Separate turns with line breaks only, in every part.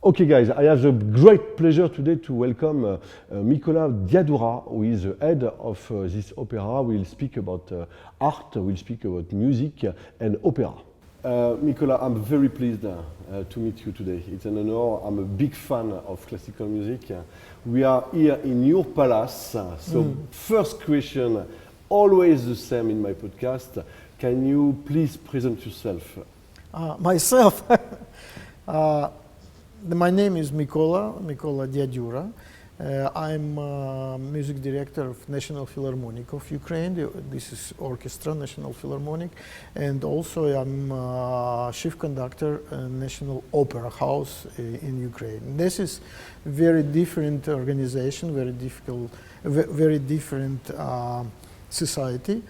Okay, guys, I have the great pleasure today to welcome Mykola Diadiura, who is the head of this opera. We'll speak about art, we'll speak about music and opera. Mykola, I'm very pleased to meet you today. It's an honor. I'm a big fan of classical music. We are here in your palace. So first question, always the same in my podcast. Can you please present yourself?
Myself? My name is Mykola Dyadyura. I'm music director of National Philharmonic of Ukraine. This is orchestra, National Philharmonic. And also I'm chief conductor National Opera House in Ukraine. This is very different organization, very different society.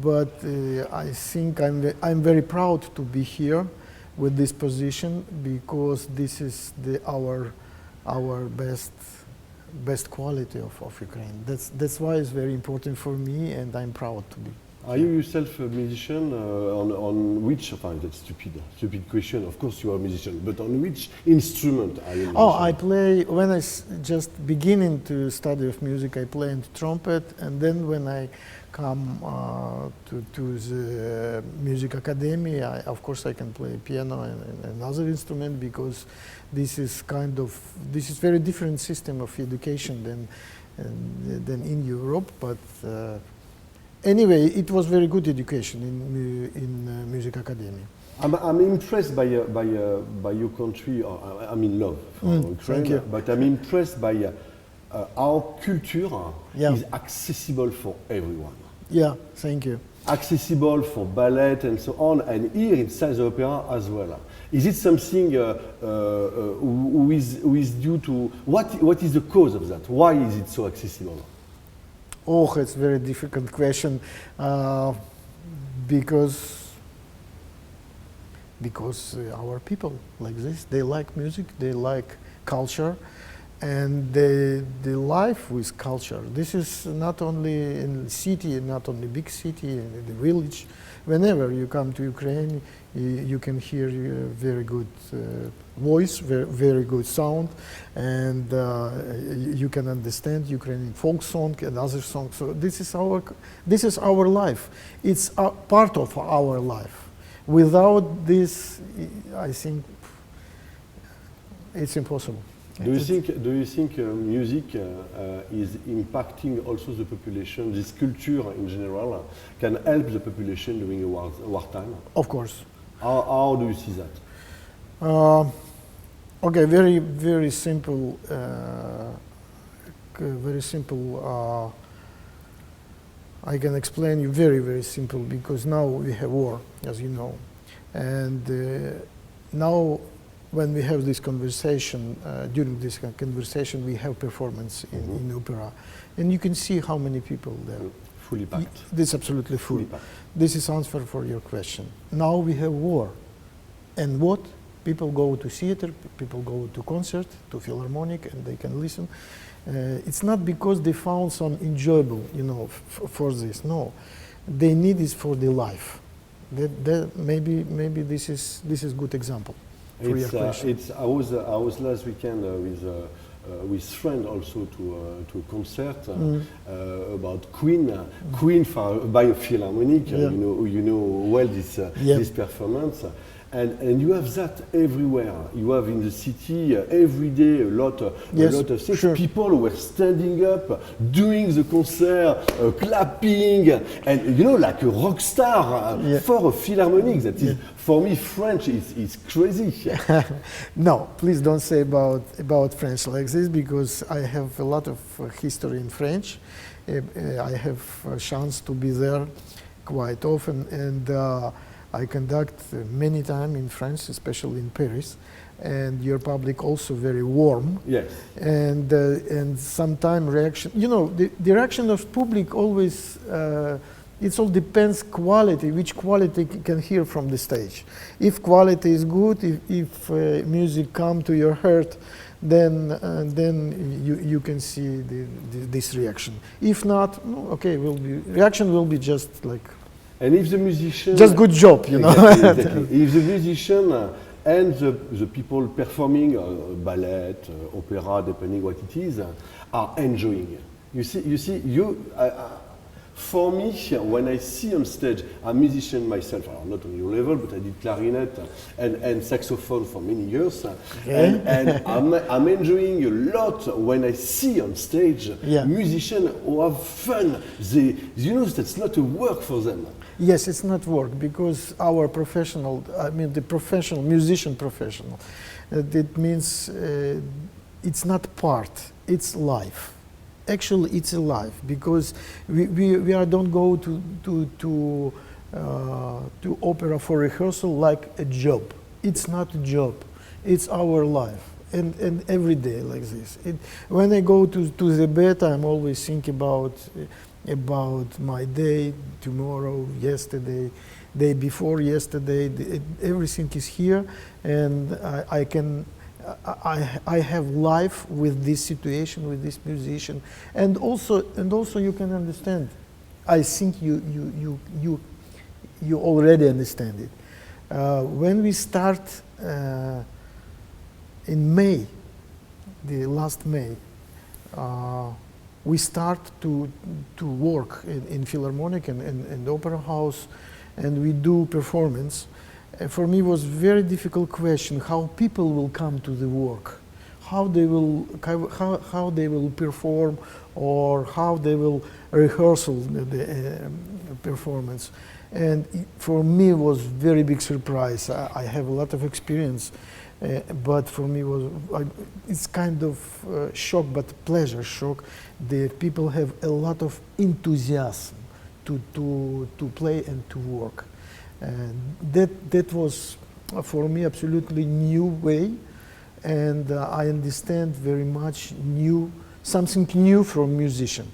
But I think I'm very proud to be here with this position, because this is our best quality of Ukraine. That's why it's very important for me, and I'm proud to be.
Are you yourself a musician? On which? That's stupid question. Of course you are a musician, but on which instrument are you?
Oh, I play. When I just beginning to study of music, I play the trumpet, and then when I come to the music academy, of course I can play piano and another instrument, because this is very different system of education than in Europe. But anyway, it was very good education in music academy.
I'm impressed by your country. I'm in love for Ukraine, but I'm impressed by our culture is accessible for everyone.
Yeah, thank you.
Accessible for ballet and so on, and here inside the opera as well. Is it something who is due to what is the cause of that? Why is it so accessible?
Oh, it's a very difficult question, because our people like this, they like music, they like culture, and the life with culture. This is not only in city, not only big city, in the village. Whenever you come to Ukraine, you can hear very good voice, very good sound, and you can understand Ukrainian folk song and other songs. So this is our life. It's a part of our life. Without this, I think it's impossible.
Do you think music is impacting also the population? This culture in general can help the population during a wartime?
Of course.
How do you see that?
Okay, very simple. I can explain you very simple, because now we have war, as you know, and now when we have this conversation, during this conversation, we have performance in opera, and you can see how many people there.
Fully packed.
This is absolutely full. This is answer for your question. Now we have war, and what? People go to theater, people go to concert, to philharmonic, and they can listen. It's not because they found some enjoyable, for this. No, they need this for their life. Maybe this is good example. I was last weekend with friend also to a concert about Queen by a philharmonic. You know well this performance. And you have that everywhere. You have in the city every day a lot of things. Sure. People who were standing up, doing the concert, clapping, and like a rock star for a philharmonic. That is, for me, French is crazy. No, please don't say about French like this, because I have a lot of history in French. I have a chance to be there quite often, and I conduct many times in France, especially in Paris, and your public also very warm.
Yes.
And sometimes reaction. The reaction of public always. It all depends quality, which quality can hear from the stage. If quality is good, if music come to your heart, then you can see this reaction. If not, okay, reaction will be just like.
And if the musician...
Just good job,
Exactly. If the musician
and the people performing ballet, opera, depending what it is, are enjoying. For me, when I see on stage, I'm a musician myself, not on your level, but I did clarinet and saxophone for many years, and I'm enjoying a lot when I see on stage musicians who have fun. That's not a work for them.
Yes, it's not work, because our professional, the professional, musician professional, that means it's not part, it's life. Actually, it's a life, because we don't go to opera for rehearsal like a job. It's not a job, it's our life, and every day like this. When I go to the bed, I'm always thinking about my day, tomorrow, yesterday, day before yesterday. Everything is here, and I have life with this situation, with this musician, and also you can understand. I think you already understand it. When we start in May, the last May, we start to work in Philharmonic and Opera House, and we do performance. For me, it was very difficult question how people will come to the work, how they will perform, or how they will rehearsal the performance. And for me, it was very big surprise. I have a lot of experience, but for me, it's kind of shock, but pleasure shock. The people have a lot of enthusiasm to play and to work. And that was for me absolutely new way, and I understand very much something new from musician.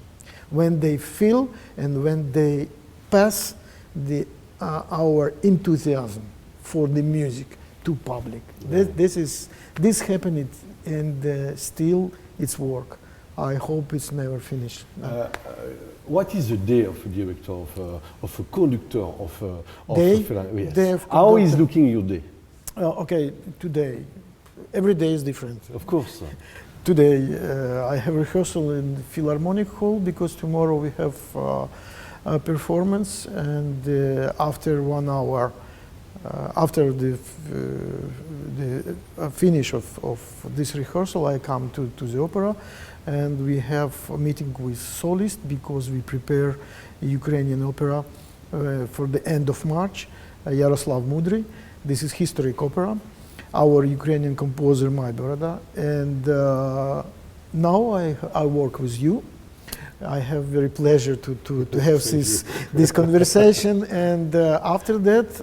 When they feel and when they pass our enthusiasm for the music to public. This happened, and still it's work. I hope it's never finished.
What is the day of a director, of a conductor, How is looking your day?
Okay, today, every day is different.
Of course.
Today, I have rehearsal in the Philharmonic Hall, because tomorrow we have a performance, and after 1 hour, after the finish of this rehearsal, I come to the opera, and we have a meeting with soloist, because we prepare Ukrainian opera for the end of March. Yaroslav Mudry, this is historic opera, our Ukrainian composer Mykola, and now I work with you. I have very pleasure to have this conversation, and after that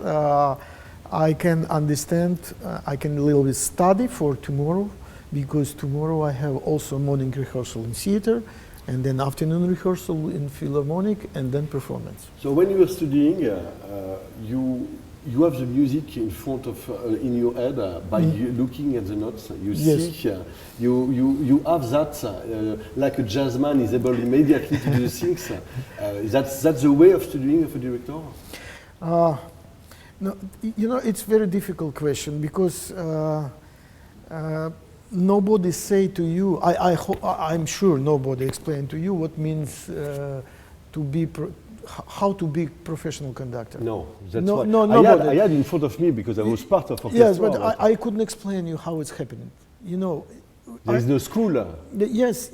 I can understand, I can a little bit study for tomorrow, because tomorrow I have also morning rehearsal in theater, and then afternoon rehearsal in Philharmonic, and then performance.
So when you are studying, you have the music in front of in your head by looking at the notes. You see, you have that like a jazzman is able immediately to do the things. That's the way of studying of a director.
No, it's very difficult question, because nobody say to you. I'm sure nobody explain to you what means how to be professional conductor.
No, that's what I had in front of me, because I was part of orchestra.
Yes, but I couldn't explain you how it's happening.
There is no school.
Yes,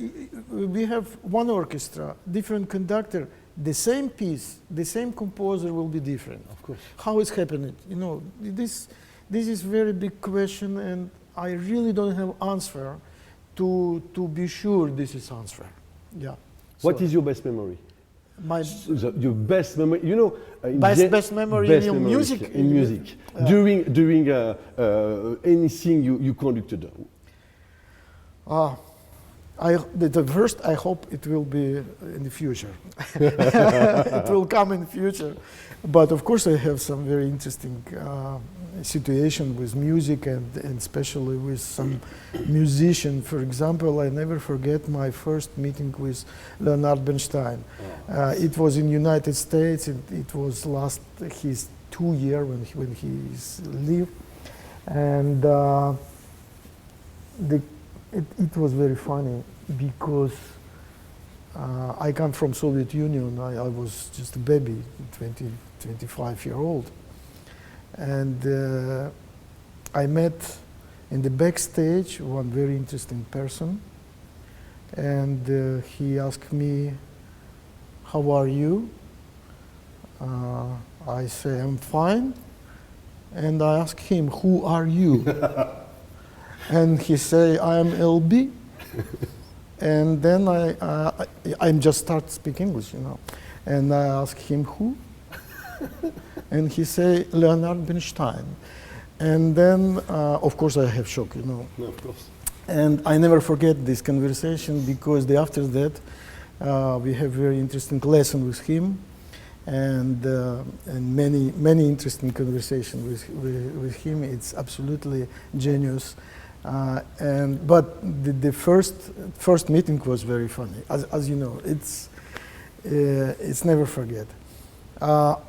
we have one orchestra, different conductor, the same piece, the same composer will be different.
Of course.
How it's happening? This is very big question, and I really don't have answer to be sure this is answer. Yeah.
What is your best memory? Your best memory,
best memory in music.
In music, during anything you conducted.
The first, I hope it will be in the future. It will come in the future, but of course I have some very interesting situation with music, and especially with some musician. For example, I never forget my first meeting with Leonard Bernstein. It was in United States. It was his 2 years when he lived, And it was very funny because I come from Soviet Union. I was just a baby, 25-year-old. And I met in the backstage one very interesting person. And he asked me, "How are you?" I say, "I'm fine." And I ask him, "Who are you?" And he say, "I am LB." And then I just start speaking English, you know. And I ask him, "Who?" And he say, "Leonard Bernstein." And then, of course, I have shock, you know.
No, of course.
And I never forget this conversation because after that, we have very interesting lesson with him, and many interesting conversation with him. It's absolutely genius. But the first meeting was very funny, as you know. It's never forget.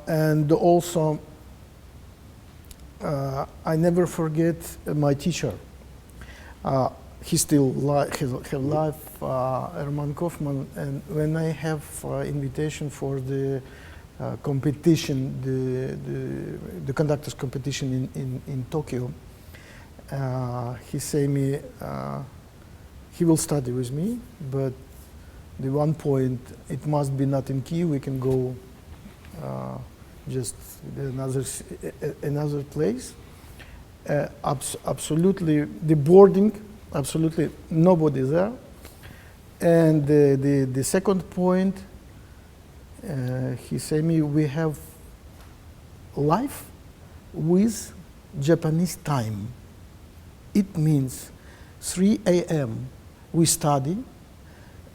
And also, I never forget my teacher. He still have life, Herman Kaufman. And when I have invitation for the competition, the conductors competition in Tokyo, he say me, he will study with me, but the one point, it must be not in Kyiv, we can go just another place. Absolutely, the boarding, absolutely nobody there. And the second point, he say me, we have life with Japanese time. It means 3 a.m. we study,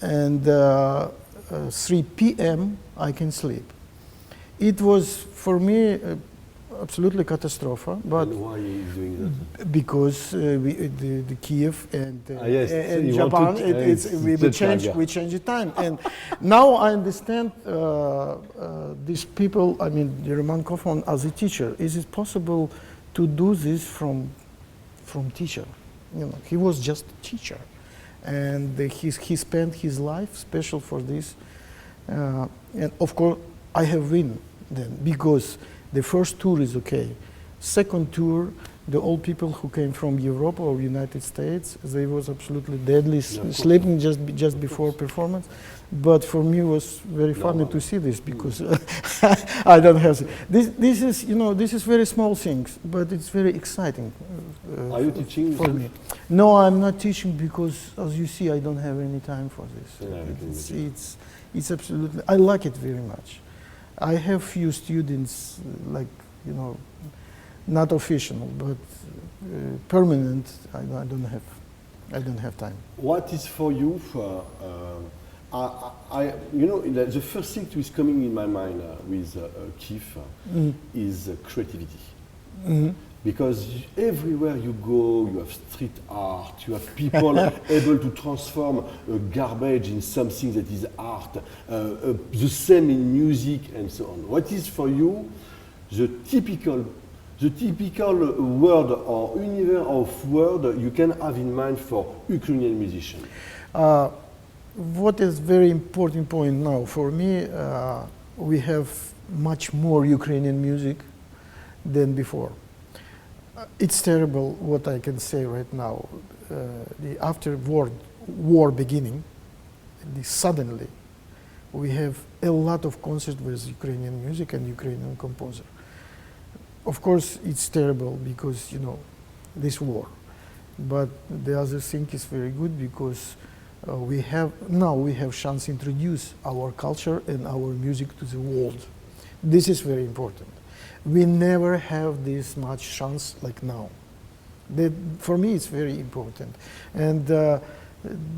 and 3 p.m. I can sleep. It was for me absolutely catastrophe. But
and why are you doing that?
Because the Kyiv and,
yes,
and
so
Japan, we change the time. And now I understand these people. I mean, the Roman Kaufman as a teacher. Is it possible to do this from teacher? You know, he was just a teacher, and he spent his life special for this. And of course, I have win then because the first tour is okay. Second tour, the old people who came from Europe or United States, they was absolutely deadly sleeping just before performance. But for me, it was very funny to see this because I don't have this is, you know, this is very small things, but it's very exciting.
Are you teaching
for me? No, I'm not teaching because, as you see, I don't have any time for this.
Yeah,
it's absolutely. I like it very much. I have few students, like, you know, not official, but permanent. I don't have time.
What is for you? You know, the first thing that is coming in my mind with Kyiv is creativity.
Mm-hmm.
Because everywhere you go, you have street art, you have people able to transform garbage in something that is art, the same in music and so on. What is for you the typical word or universe of word you can have in mind for Ukrainian musician?
What is very important point now for me, we have much more Ukrainian music than before. It's terrible what I can say right now. After war beginning, suddenly we have a lot of concerts with Ukrainian music and Ukrainian composer. Of course, it's terrible because, you know, this war. But the other thing is very good because we have chance to introduce our culture and our music to the world. This is very important. We never have this much chance like now. For me, it's very important. And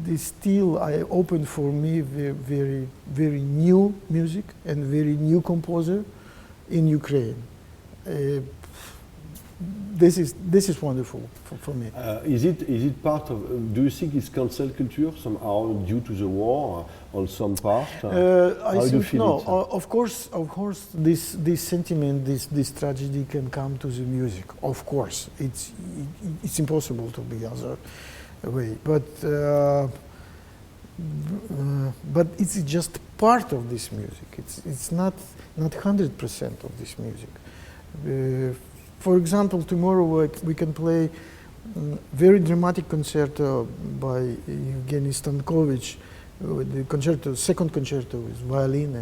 this still opened for me very, very new music and very new composer in Ukraine. this is wonderful for me.
Is it part of? Do you think it's cancel culture somehow due to the war on some part?
I think no. Of course, this sentiment, this tragedy can come to the music. Of course, it's impossible to be other way. But it's just part of this music. It's not 100% of this music. For example, tomorrow we can play very dramatic concerto by Evgeny Stankovich, the concerto, second concerto with violin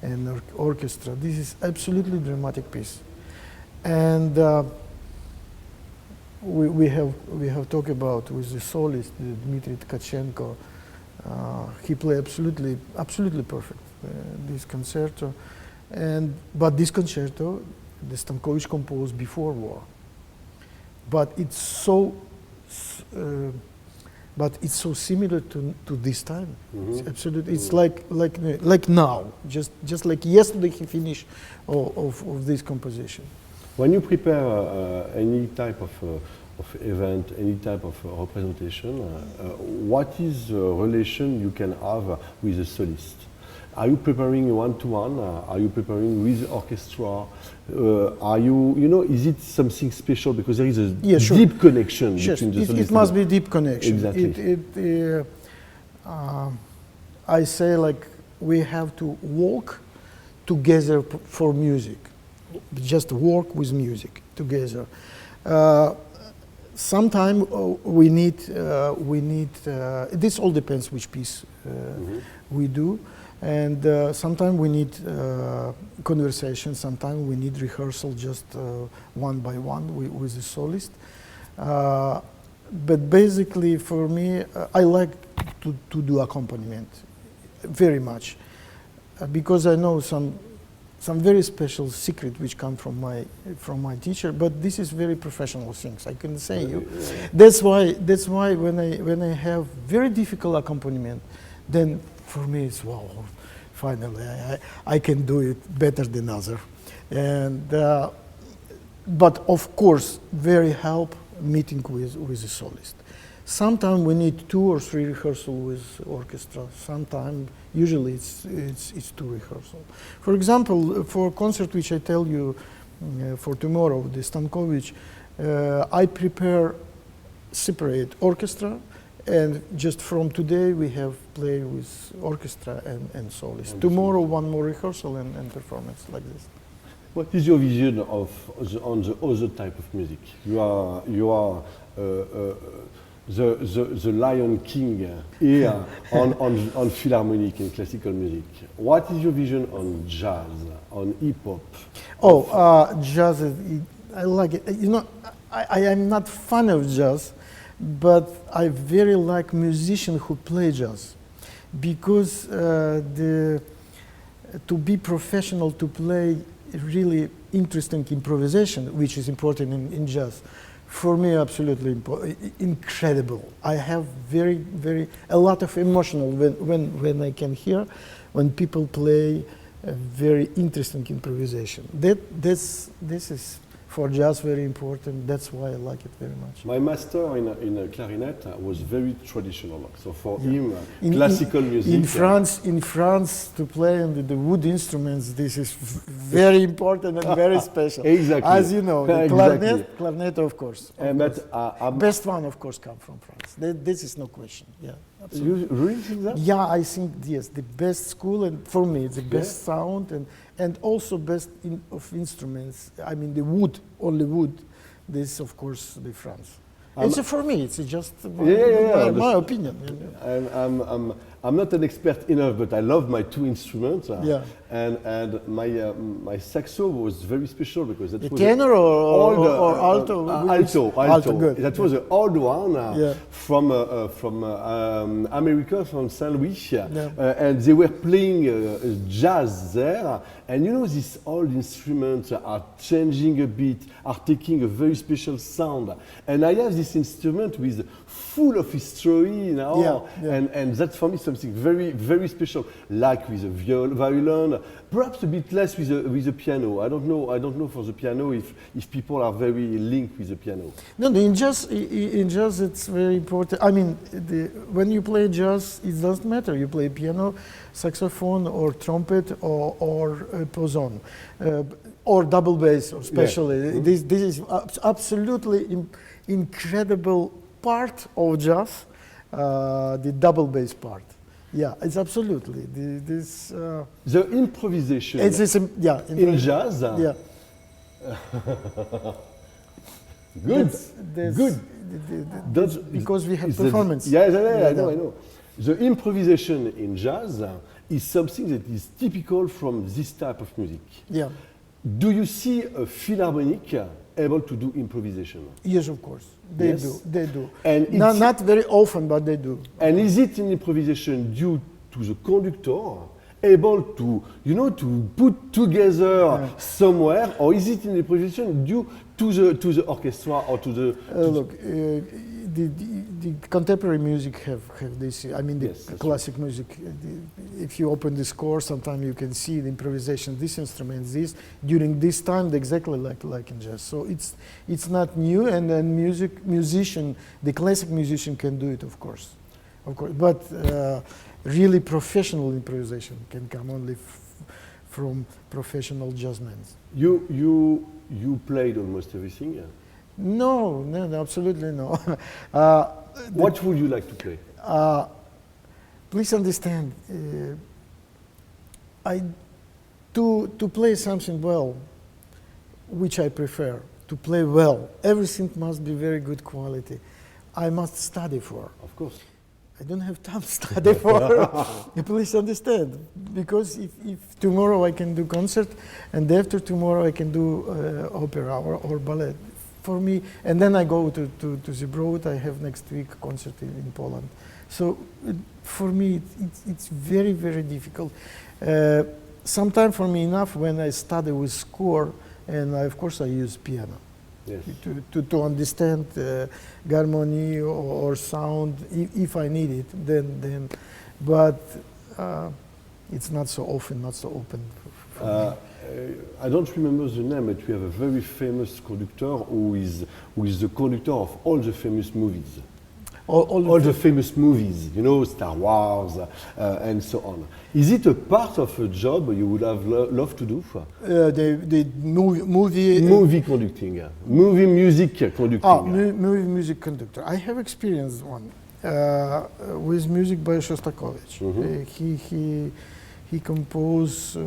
and orchestra. This is absolutely dramatic piece, and we have talked about with the soloist Dmitry Tkachenko. He played absolutely perfect this concerto, but this concerto the Stankovich composed before war. But it's so similar to this time. Mm-hmm. It's absolutely. It's like now, just like yesterday he finished of this composition.
When you prepare any type of event, any type of representation, what is the relation you can have with the solist? Are you preparing one-to-one? Are you preparing with orchestra? Are you is it something special? Because there is a deep connection between the solist.
It must be deep connection.
Exactly.
I say like we have to walk together for music. Just work with music together. Sometimes we need. This all depends which piece we do. And sometimes we need conversation, sometimes we need rehearsal just one by one with the solist. But basically for me, I like to do accompaniment very much because I know some very special secret which come from my teacher, but this is very professional things, I can say you. That's why when I have very difficult accompaniment, then for me it's wow, finally I can do it better than other. And but of course very help meeting with the solist. Sometimes we need 2 or 3 rehearsals with orchestra. Sometimes, usually it's 2 rehearsals. For example, for a concert which I tell you for tomorrow, the Stankovich, I prepare separate orchestra, and just from today we have played with orchestra and solist. Tomorrow one more rehearsal and performance like this.
What is your vision on the other type of music? You are the Lion King here on philharmonic and classical music. What is your vision on jazz, on hip hop?
Jazz. I like it. You know, I am not fan of jazz, but I very like musicians who play jazz, because to be professional, to play really interesting improvisation, which is important in jazz. For me, absolutely incredible. I have a lot of emotional when I can hear when people play a very interesting improvisation. This is for jazz very important. That's why I like it very much.
My master in a clarinet was very traditional. So for him, classical music.
In France, to play on the wood instruments, this is very important and very special.
Exactly.
As you know, the clarinet, of course. Best one, of course, come from France. This is no question. Yeah, absolutely.
You really think that?
Yeah, I think yes, the best school, and for me, the best sound and also best of instruments. I mean, the wood, only wood. This, of course, the France. It's for me. It's just my opinion.
I'm not an expert enough, but I love my 2 instruments. And my saxo was very special because that was
tenor or alto.
Alto.
Good.
That was an old one from America, from St. Louis, and they were playing jazz there. And you know, these old instruments are changing a bit, are taking a very special sound. And I have this instrument with full of history now, and that's for me something something very, very special, like with a violin, perhaps a bit less with a piano. I don't know for the piano if people are very linked with the piano.
No, in jazz it's very important. I mean, when you play jazz, it doesn't matter. You play piano, saxophone, or trumpet, or posaune, or double bass, especially. Yeah. This is absolutely incredible part of jazz, the double bass part. Yeah, it's absolutely
the improvisation.
In
jazz.
Yeah.
Good. Good.
That's because we have performance.
I know. The improvisation in jazz is something that is typical from this type of music.
Yeah.
Do you see a philharmonic able to do improvisation?
Yes, of course. They do.
And
not very often, but they do.
And is it an improvisation due to the conductor able to, to put together somewhere, or is it an improvisation due to the orchestra or to the?
The contemporary music have this. I mean, the classic music. If you open the score, sometimes you can see the improvisation. This instrument, this during this time, exactly like in jazz. So it's not new, and then the classic musician can do it, of course. But really professional improvisation can come only from professional jazzmen.
You played almost everything.
No, absolutely no.
What would you like to play?
Please understand, to play something well, which I prefer, to play well, everything must be very good quality. I must study for.
Of course.
I don't have time to study for. Please understand, because if tomorrow I can do concert, and after tomorrow I can do opera or ballet, for me, and then I go to the abroad. I have next week a concert in Poland. So for me, it's very, very difficult. Sometimes for me enough when I study with score, and of course I use piano.
Yes.
To understand harmony or sound, if I need it, then. But it's not so often, not so open.
I don't remember the name, but we have a very famous conductor who is the conductor of all the famous movies. All the famous movies, Star Wars and so on. Is it a part of a job you would have loved to do?
The
movie conducting, movie music conducting.
Movie music conductor. I have experienced one with music by Shostakovich.
Mm-hmm.
He composed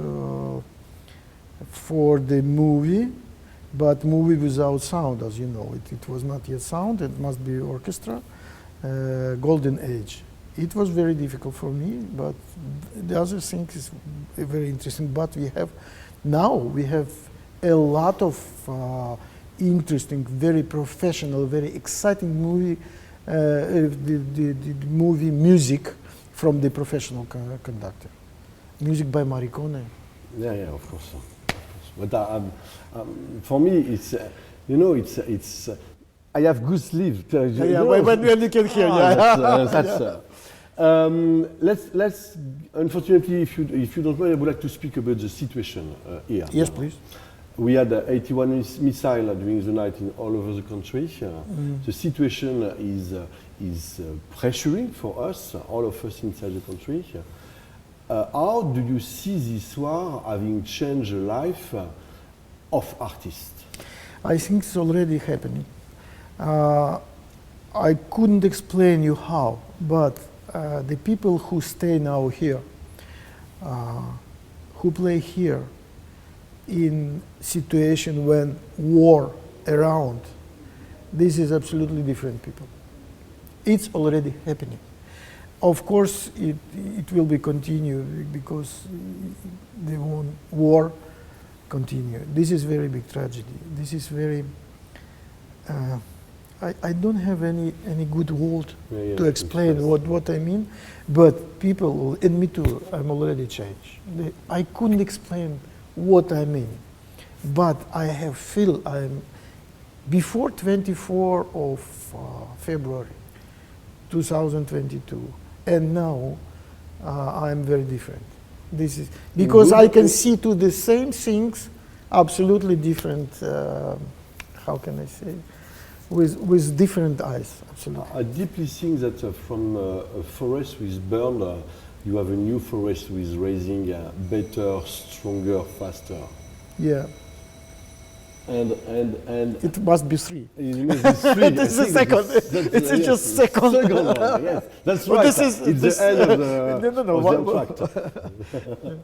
for the movie, but movie without sound, as you know. It was not yet sound. It must be orchestra. Golden Age. It was very difficult for me, but the other thing is very interesting. But we have a lot of interesting, very professional, very exciting movie, the movie music from the professional conductor. Music by Morricone.
Yeah, of course. But for me, it's it's. I have good sleep.
When you can hear.
Let's. Unfortunately, if you don't mind, I would like to speak about the situation here.
Yes, please.
We had 81 missiles during the night all over the country. The situation is pressuring for us, all of us inside the country. How do you see this war having changed the life of artists?
I think it's already happening. I couldn't explain you how, but the people who stay now here, who play here in situation when war around, this is absolutely different people. It's already happening. Of course, it will be continued because the war continue. This is very big tragedy. This is very. I don't have any good word to explain what I mean, but people, and me too, I'm already changed. I couldn't explain what I mean, but I have feel I'm before 24 of February 2022, and now I'm very different. This is because I can see to the same things absolutely different. How can I say? With different eyes, absolutely.
I deeply think that from a forest with burned, you have a new forest with raising better, stronger, faster.
Yeah.
And
it must be three.
It must be three.
It is the second. It's
yes,
just second.
Second one, yes, that's
But
right.
this is
it's
this,
the end of the,
no,
of the entr'acte.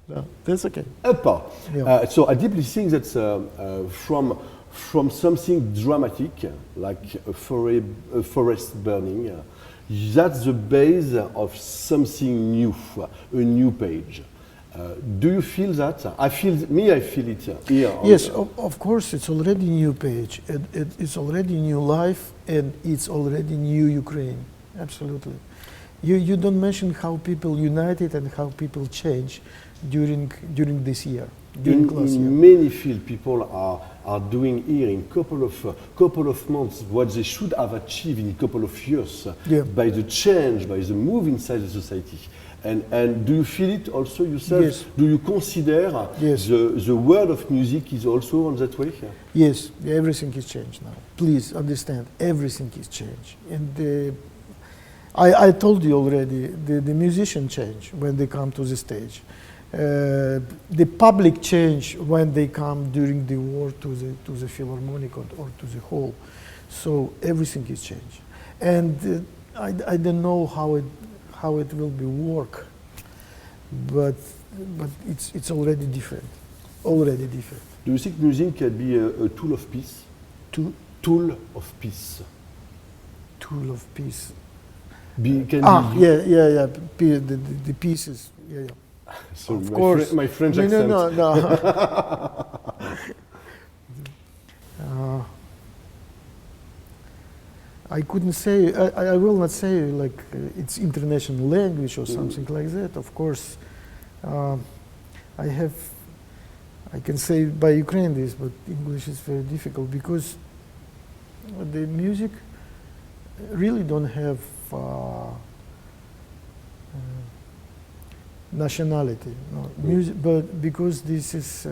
No, that's okay.
Upper.
Yeah.
So I deeply think that from something dramatic, like a forest burning, that's the base of something new, a new page. Do you feel that? I feel it here.
Yes, of course, it's already new page. It's already new life, and it's already new Ukraine. Absolutely. You don't mention how people united and how people change during this year.
In many fields, people are doing here in couple of months what they should have achieved in a couple of years by the change, by the move inside the society. And do you feel it also yourself?
Yes.
Do you consider
yes.
the world of music is also on that way?
Yes, everything is changed now. Please understand, everything is changed. And I told you already, the musicians change when they come to the stage. The public change when they come during the war to the Philharmonic or to the hall. So everything is changed. And I don't know how it will be work, but it's already different. Already different.
Do you think music can be a tool of peace? Tool of peace.
Tool of peace.
Yeah.
The pieces. Yeah.
So
of course.
My French accent.
No. I couldn't say. I will not say like it's international language or something like that. Of course, I can say by Ukraine this, but English is very difficult because the music really don't have nationality. No, music, but because this is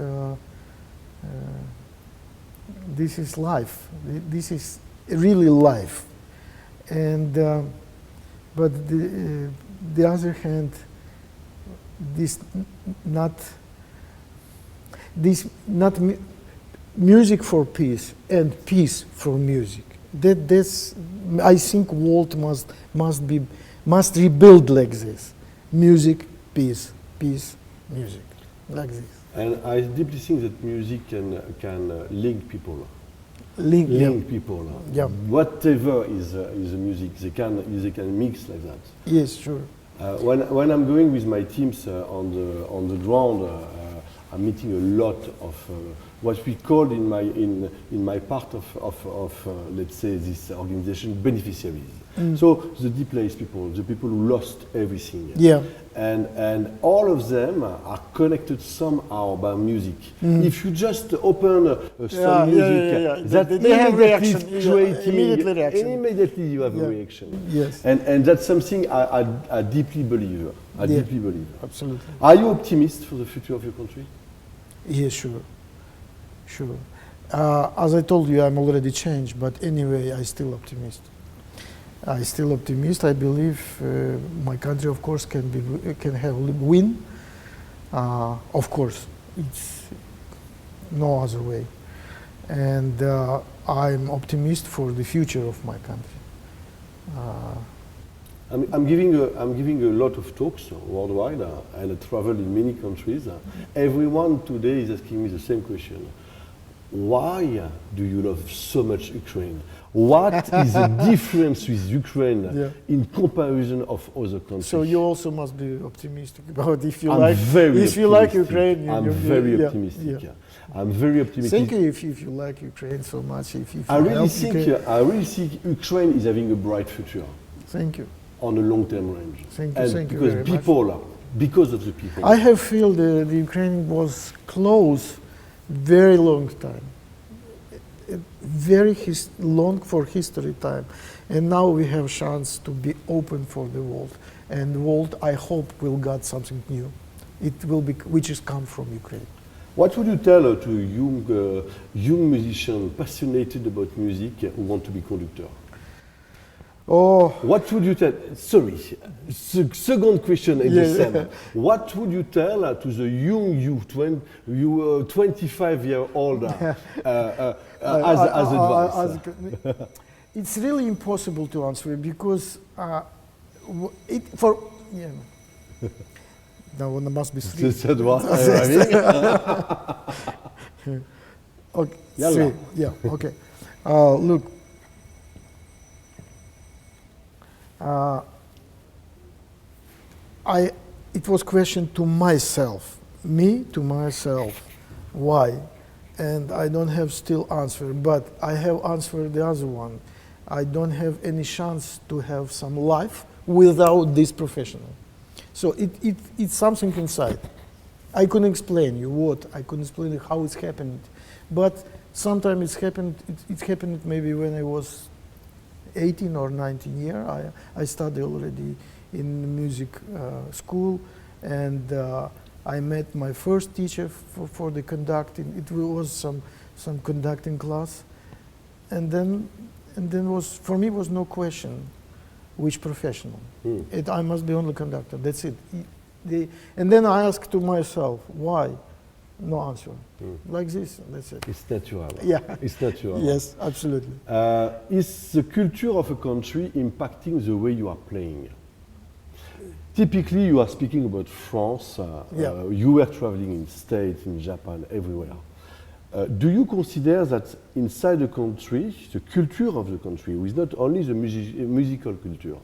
life. This is really life. And but the other hand, music for peace and peace for music. That's I think world must rebuild like this. Music, peace, music, like this.
And I deeply think that music can link people.
Link
people.
Yeah.
Whatever is the music, they can mix like that.
Yes, sure.
When I'm going with my teams on the ground, I'm meeting a lot of what we call in my part of let's say this organization beneficiaries. So the displaced people, the people who lost everything.
Yeah.
And all of them are connected somehow by music. If you just open some music, that
they have reaction.
Immediately
reaction.
Immediately you have a reaction.
Yes.
And that's something I deeply believe. Deeply believe.
Absolutely.
Are you optimist for the future of your country?
Yes, sure. As I told you, I'm already changed, but anyway, I still optimist. I believe my country, of course, can have win. Of course, it's no other way. And I'm optimist for the future of my country.
I'm giving a lot of talks worldwide, and I travel in many countries. Everyone today is asking me the same question. Why do you love so much Ukraine? What is the difference with Ukraine in comparison of other countries?
So you also must be optimistic about if you
I'm
like Ukraine.
I'm very optimistic.
Yeah.
I'm very optimistic.
Thank you if you like Ukraine so much.
I really think Ukraine is having a bright future.
Thank you.
On a long-term range.
Thank you
because
very
much. Because of the people.
I have feel the Ukraine was closed very long time. Very long for history time, and now we have chance to be open for the world. and the world, I hope, will get something new. It will be, which is come from Ukraine.
What would you tell to young musicians passionate about music who want to be conductor?
Oh,
What would you tell? Sorry, second question in the same. What would you tell to the young youth, 25-year-old, as advice?
It's really impossible to answer because now one must be three.
The third one.
Okay,
Yalla.
three. Yeah. Okay. Look. It was question to myself, me to myself, why, and I don't have still answer, but I have answered the other one. I don't have any chance to have some life without this professional. So it's something inside. I couldn't explain you what, I couldn't explain how it's happened, but sometimes it happened maybe when I was 18 or 19 years. I studied already in music school, and I met my first teacher for the conducting. It was some conducting class, and then was for me was no question which professional. I must be only conductor. That's it. And then I asked to myself why. No answer. Like this, that's it.
It's natural.
Yeah.
It's natural.
Yes, absolutely.
Is the culture of a country impacting the way you are playing? Typically, you are speaking about France. You were traveling in States, in Japan, everywhere. Do you consider that inside the country, the culture of the country, with not only the musical culture,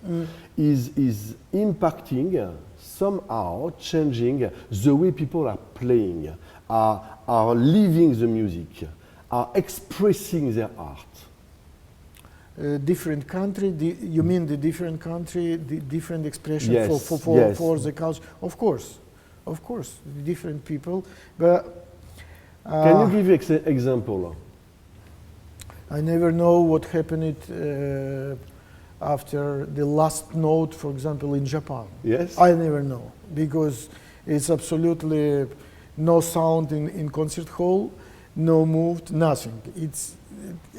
is impacting, somehow changing the way people are playing, are living the music, are expressing their art?
Different country, you mean the different country, the different expression
Yes,
for the culture? Of course, different people. But
can you give example?
I never know what happened after the last note, for example, in Japan.
Yes.
I never know because it's absolutely no sound in concert hall, no moved, nothing.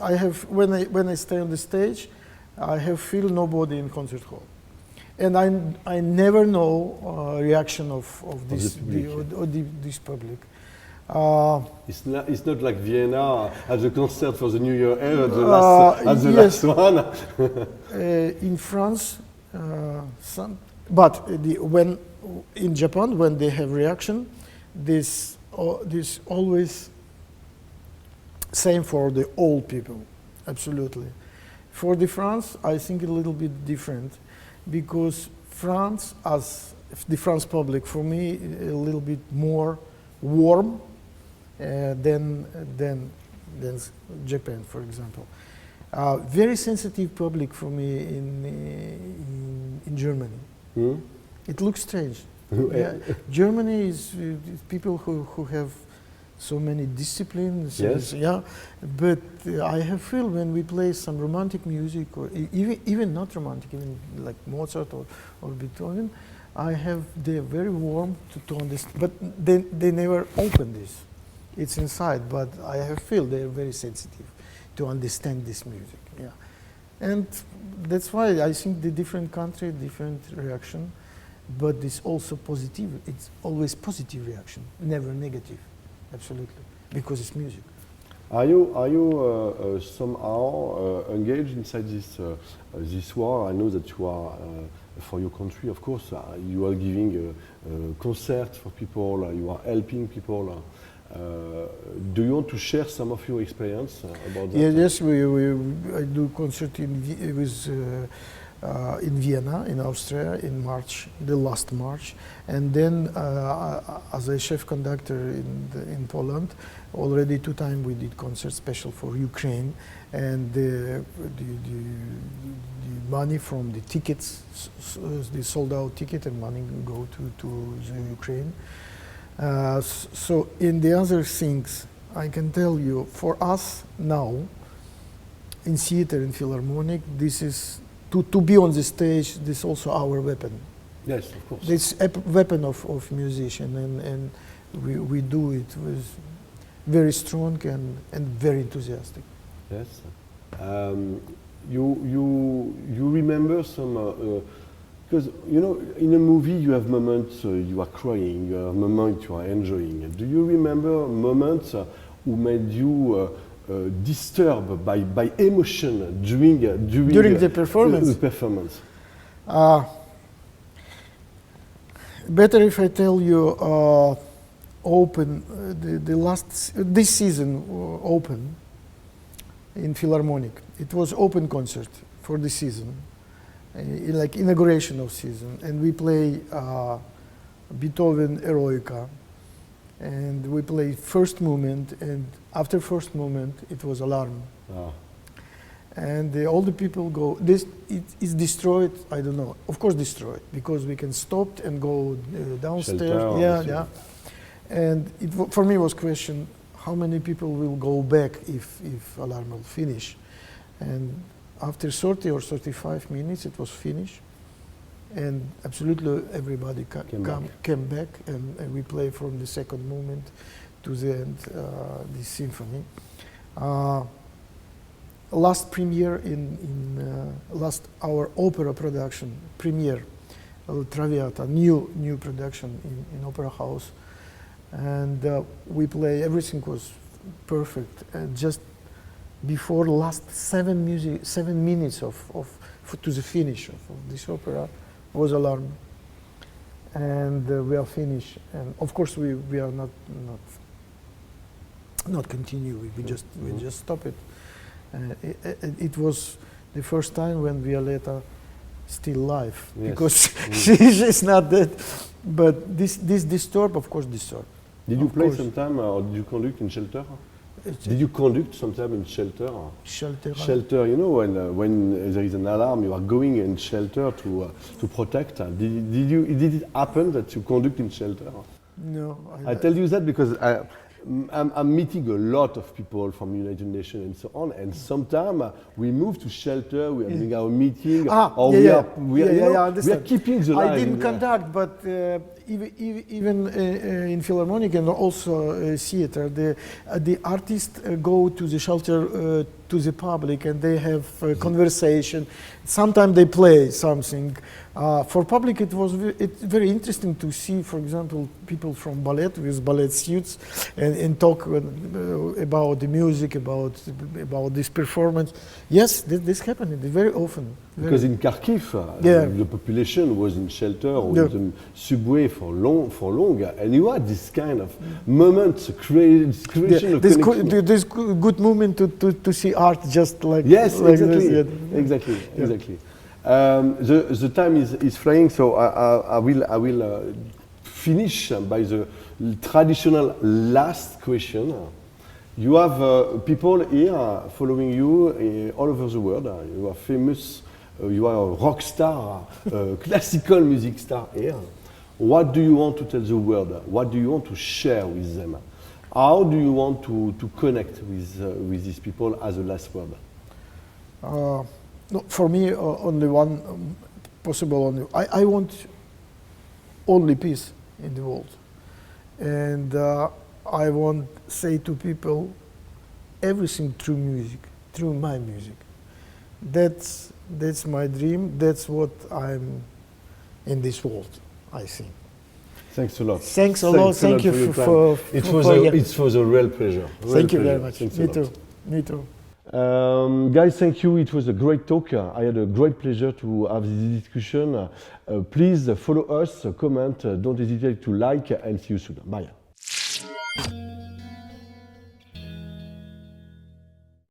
I have when I stay on the stage, I have feel nobody in concert hall, and I never know reaction of this this public.
It's not like Vienna at the concert for the New Year Eve at the last one.
In France, when in Japan when they have reaction, this always same for the old people, absolutely. For the France, I think a little bit different, because France, as the France public, for me, a little bit more warm than Japan, for example. Very sensitive public for me in Germany. It looks strange. Germany is people who have so many disciplines.
Yes.
But I have feel when we play some romantic music, or even not romantic, even like Mozart or Beethoven, they're very warm to understand, but they never open this. It's inside, but I have feel they're very sensitive to understand this music. Yeah, and that's why I think the different country, different reaction, but it's also positive. It's always positive reaction, never negative. Absolutely, because it's music.
Are you somehow engaged inside this war? I know that you are for your country, of course. You are giving a concert for people. You are helping people. Do you want to share some of your experience about that?
Yes, I do concert in Vienna, in Austria, in March, the last March, and then as a chef conductor in Poland, already 2 times we did concert special for Ukraine, and the money from the tickets, the sold out ticket, and money go to the Ukraine. So in the other things, I can tell you, for us now, in theater and philharmonic, this is to be on the stage. This is also our weapon.
Yes, of course.
This weapon of musician, and we do it with very strong and very enthusiastic.
Yes. You remember some, because you know in a movie you have moments you are crying, you have moments you are enjoying. Do you remember moments who made you disturbed by emotion during
the performance?
The performance.
Better if I tell you open this season open in Philharmonic. It was open concert for the season, like inauguration of season, and we play Beethoven Eroica, and we play first movement, and after first movement it was alarm. And all the people go, it is destroyed, I don't know, of course destroyed, because we can stop and go downstairs.
Shelter,
and for me was question, how many people will go back if alarm will finish? And after 30 or 35 minutes it was finished, and absolutely everybody came back, and we play from the second movement to the end, the symphony. Last premiere last our opera production premiere, Traviata, new production in Opera House, and we play, everything was perfect, and just before last 7 minutes to the finish of this opera was alarm, and we are finished, and of course we are not continue, we just stop it. It was the first time when Violetta still alive, because she's not dead. But this disturb, of course, disturb.
Did you play sometime, or did you conduct in shelter? Did you conduct sometime in shelter? Shelter. You know, when there is an alarm, you are going in shelter to protect. Did it happen that you conduct in shelter?
No.
I tell you that because I'm meeting a lot of people from United Nations and so on, and sometimes we move to shelter, we are doing our meeting, or we are keeping the line.
I didn't conduct, but even in Philharmonic and also theater, the artists go to the shelter to the public, and they have conversation. Sometimes they play something. For public, it's very interesting to see, for example, people from ballet with ballet suits and talk about the music, about this performance. Yes, this happened very often.
Because in Kharkiv, the population was in shelter or in the subway for long, and you had this kind of moments, creation of connection.
This good moment to see art just like
exactly.
This.
Exactly. The time is flying, so I will finish by the traditional last question. You have people here following you all over the world. You are famous. You are a rock star, classical music star here. What do you want to tell the world? What do you want to share with them? How do you want to connect with these people as a last word?
No, for me, only one possible. I want only peace in the world, and I want to say to people everything through music, through my music. That's my dream. That's what I'm in this world, I think.
Thanks a lot.
Thanks a lot. Thank you for
it was a real pleasure.
Thank you very much. Me too.
Guys, thank you. It was a great talk. I had a great pleasure to have this discussion. Please follow us, comment, don't hesitate to like, and see you soon. Bye.